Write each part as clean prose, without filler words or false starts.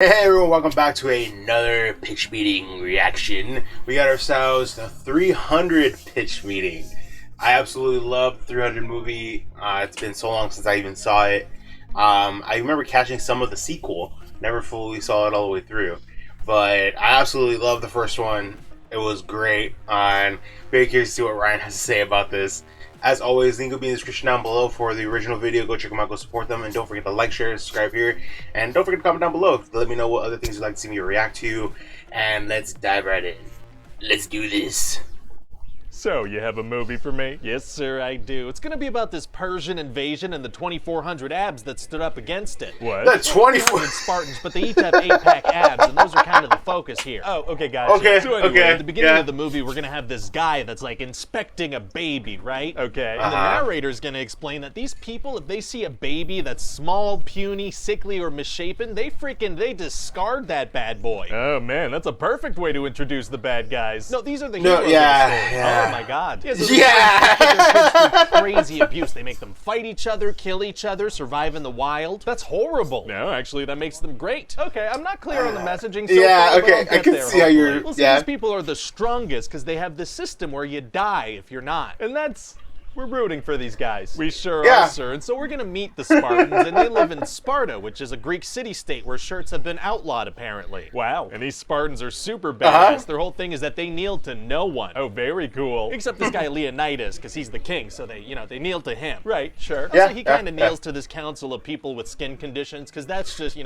Hey everyone, welcome back to another pitch meeting reaction. We got ourselves the 300 pitch meeting. I absolutely love the 300 movie. It's been so long since I even saw it. I remember catching some of the sequel. Never fully saw it all the way through. But I absolutely love the first one. It was great. I'm very curious to see what Ryan has to say about this. As always, link will be in the description down below for the original video. Go check them out, go support them, and don't forget to like, share, subscribe here, and don't forget to comment down below to let me know what other things you'd like to see me react to, and let's dive right in. Let's do this. So, you have a movie for me? Yes, sir, I do. It's gonna be about this Persian invasion and the 2,400 abs that stood up against it. What? The 24 Spartans, but they each have 8-pack abs, and those are kind of the focus here. Oh, okay, gotcha. Okay, So anyway, okay. at the beginning of the movie, we're gonna have this guy that's like inspecting a baby, right? Okay. And the narrator's gonna explain that these people, if they see a baby that's small, puny, sickly, or misshapen, they discard that bad boy. Oh man, that's a perfect way to introduce the bad guys. No, these are the No, heroes yeah, of the story. yeah. Oh my god. Yeah, so Yeah. they put their kids through crazy abuse. They make them fight each other, kill each other, survive in the wild. That's horrible. No, actually, that makes them Great. Okay, I'm not clear on the messaging so Yeah, far, but okay, I'll I get can there, see how you're- hopefully. Well, see, yeah. these people are the strongest because they have this system where you die if you're not. And we're rooting for these guys. We sure Yeah. are, sir. And so we're going to meet the Spartans, and they live in Sparta, which is a Greek city-state where shirts have been outlawed, apparently. Wow, and these Spartans are super badass. Their whole thing is that they kneel to no one. Oh, very cool. Except this guy Leonidas, because he's the king, so they kneel to him. Right, sure. Yeah. So he kind of kneels to this council of people with skin conditions, because that's just, Yeah,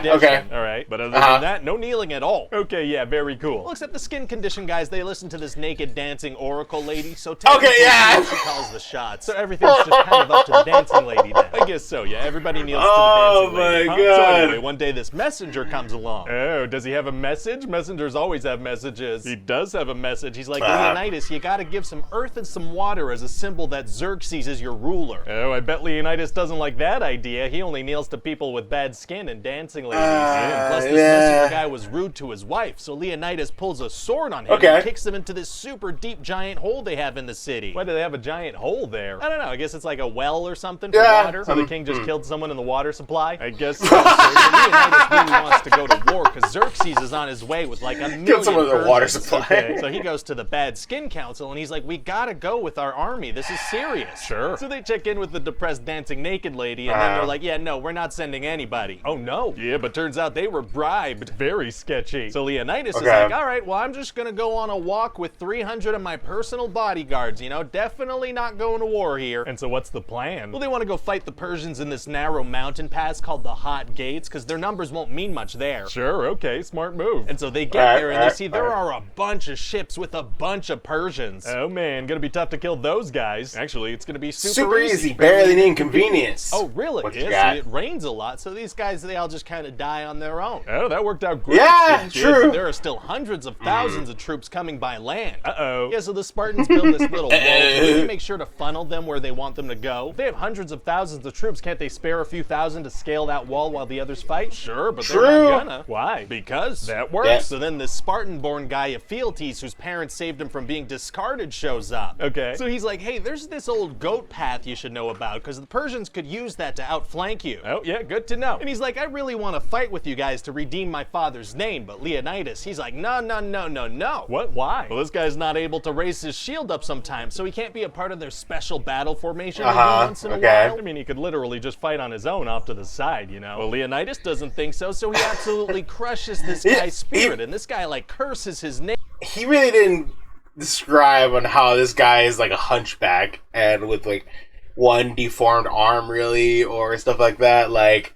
that's tradition. okay. All right, but other than that, No kneeling at all. okay, yeah, very cool. Well, except the skin condition guys, they listen to this naked dancing oracle lady, so technically yeah. she calls the shots. So everything's just kind of up to the dancing lady then. I guess so, yeah. Everybody kneels Oh to the dancing lady. my So God. anyway, one day this messenger comes along. Oh, does he have a message? Messengers always have messages. He does have a message. He's like, Leonidas, you gotta give some earth and some water as a symbol that Xerxes is your ruler. Oh, I bet Leonidas doesn't like that idea. He only kneels to people with bad skin and dancing ladies. Plus, this messenger guy was rude to his wife, so Leonidas pulls a sword on him and kicks him into this super deep giant hole they have in the city. Why do they have a giant hole there? I don't know. I guess it's like a well or something for Yeah. water. So the king just killed someone in the water supply? I guess so. So Leonidas really wants to go to war because Xerxes is on his way with like a million Killed someone with a water Persians. supply. Okay. So he goes to the Bad Skin Council and he's like, we gotta go with our army. This is serious. Sure. So they check in with the depressed dancing naked lady and then they're like, yeah, no, we're not sending anybody. Oh no. Yeah, but turns out they were bribed. Very sketchy. So Leonidas is Okay. like, all right, well, I'm just gonna go on a walk with 300 of my personal bodyguards, definitely not going to war here. And so what's the plan? Well, they want to go fight the Persians in this narrow mountain pass called the Hot Gates, because their numbers won't mean much there. Sure, okay, smart move. And so they get there and they see there are a bunch of ships with a bunch of Persians. Oh man, gonna be tough to kill those guys. Actually, it's gonna be Super easy, barely an inconvenience. Oh, really? What you Yeah, got? see, it rains a lot, so these guys, they all just kind of die on their own. Oh, that worked out great. Yeah, But true. there are still hundreds of thousands of troops coming by land. Uh-oh. Yeah, so the Spartans build this little wall. They make sure to funnel them where they want them to go. If they have hundreds of thousands of troops, can't they spare a few thousand to scale that wall while the others fight? Sure, but they're True. not gonna. Why? Because That works. Yeah. So then this Spartan-born guy Ephialtes, whose parents saved him from being discarded, shows up. Okay. So he's like, hey, there's this old goat path you should know about, because the Persians could use that to outflank you. Oh, yeah, good to know. And he's like, I really want to fight with you guys to redeem my father's name, but Leonidas, he's like, no, no, no, no, no. What? Why? Well, this guy's not able to raise his shield up sometimes, so he can't be a part of their special battle formation they do once in a okay. while. I mean, he could literally just fight on his own off to the side, Well, Leonidas doesn't think so, so he absolutely crushes this guy's spirit, and this guy, like, curses his name. He really didn't describe on how this guy is like a hunchback and with like one deformed arm, really, or stuff like that. Like,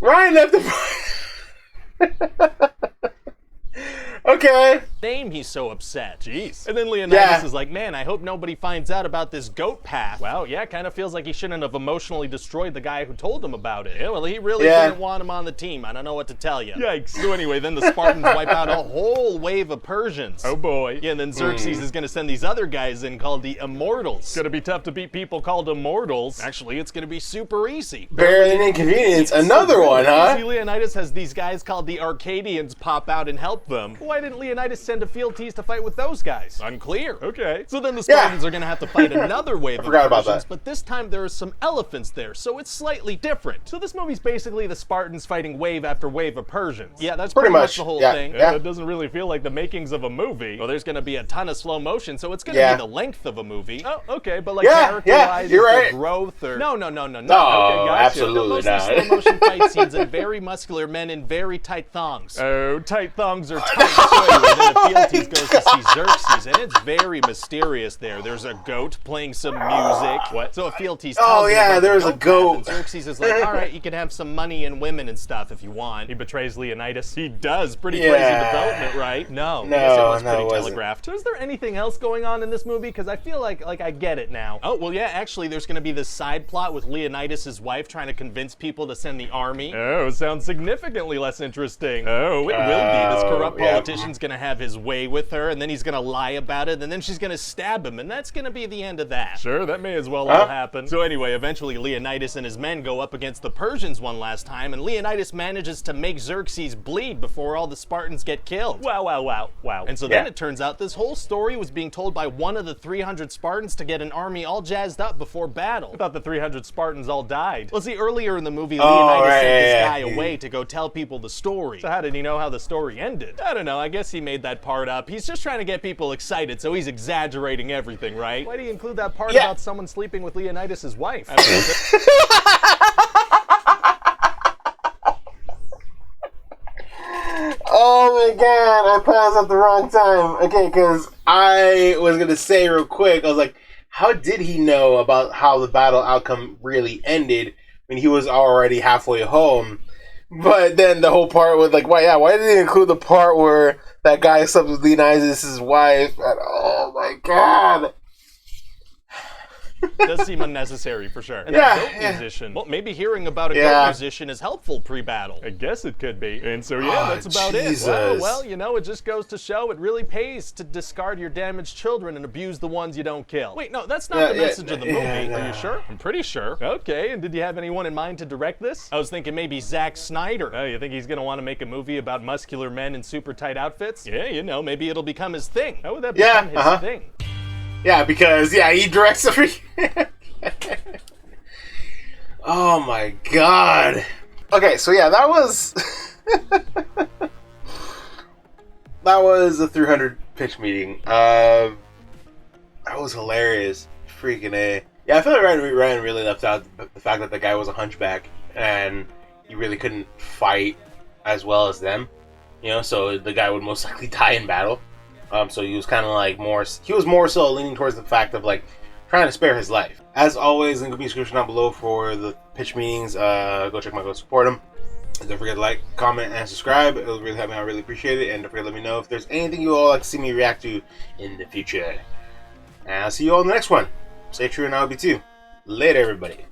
Ryan left the. Okay. He's so upset. Jeez. And then Leonidas is like, man, I hope nobody finds out about this goat path. Wow, yeah, kind of feels like he shouldn't have emotionally destroyed the guy who told him about it. Yeah, well, he really didn't want him on the team. I don't know what to tell you. Yikes. So anyway, then the Spartans wipe out a whole wave of Persians. Oh boy. Yeah, and then Xerxes is going to send these other guys in called the Immortals. It's gonna be tough to beat people called immortals. Actually, it's going to be super easy. Barely an inconvenience. Another one, huh? See, Leonidas has these guys called the Arcadians pop out and help them. Why didn't Leonidas send a fealties to fight with those guys? Unclear. Okay. So then the Spartans are gonna have to fight another wave of Persians, but this time there are some elephants there, so it's slightly different. So this movie's basically the Spartans fighting wave after wave of Persians. Yeah, that's pretty much the whole thing. It doesn't really feel like the makings of a movie. Well, there's gonna be a ton of slow motion, so it's gonna be the length of a movie. Oh, okay, but like character-wise, the growth or... No. No, okay, gotcha. absolutely not. Slow motion fight scenes and very muscular men in very tight thongs. Oh, tight thongs are tight. And then Ephialtes goes to see Xerxes, and it's very mysterious there. There's a goat playing some music. What? So Ephialtes tells him about there's the a goat. And Xerxes is like, all right, you can have some money and women and stuff if you want. He betrays Leonidas. He does. Pretty crazy development, right? No. I guess it was pretty telegraphed. So is there anything else going on in this movie? Because I feel like I get it now. Oh, well, yeah, actually, there's going to be this side plot with Leonidas' wife trying to convince people to send the army. Oh, sounds significantly less interesting. Oh, it will be. This corrupt politician's gonna have his way with her, and then he's gonna lie about it, and then she's gonna stab him, and that's gonna be the end of that. Sure, that may as well all happen. So anyway, eventually Leonidas and his men go up against the Persians one last time, and Leonidas manages to make Xerxes bleed before all the Spartans get killed. Wow. And so then it turns out this whole story was being told by one of the 300 Spartans to get an army all jazzed up before battle. I thought the 300 Spartans all died. Well, see, earlier in the movie, Leonidas sent this guy away to go tell people the story. So how did he know how the story ended? I don't know, I guess he made that part up. He's just trying to get people excited, so he's exaggerating everything, right? Why do you include that part about someone sleeping with Leonidas' wife? Oh my god, I paused at the wrong time. Okay, because I was going to say real quick, I was like, how did he know about how the battle outcome really ended when he was already halfway home? But then the whole part with like, why did he include the part where that guy slept with Leonidas' wife? And, oh my god. Does seem unnecessary for sure. And that goat musician. Well, maybe hearing about a goat musician is helpful pre-battle. I guess it could be. And so that's about it. Well, it just goes to show it really pays to discard your damaged children and abuse the ones you don't kill. Wait, no, that's not the message of the movie. Are you sure? I'm pretty sure. Okay, and did you have anyone in mind to direct this? I was thinking maybe Zack Snyder. Oh, you think he's gonna want to make a movie about muscular men in super tight outfits? Yeah, maybe it'll become his thing. How would that become his thing? Yeah, because, he directs every... Oh my god. Okay, so that was... that was a 300 pitch meeting. That was hilarious. Freaking A. Yeah, I feel like Ryan really left out the fact that the guy was a hunchback and he really couldn't fight as well as them. So the guy would most likely die in battle. So he was kind of like more so leaning towards the fact of like trying to spare his life. As always, link will be in the description down below for the pitch meetings. Go check them out, go support them. And don't forget to like, comment, and subscribe. It'll really help me out. I really appreciate it. And don't forget to let me know if there's anything you all like to see me react to in the future. And I'll see you all in the next one. Stay true and I'll be too. Later, everybody.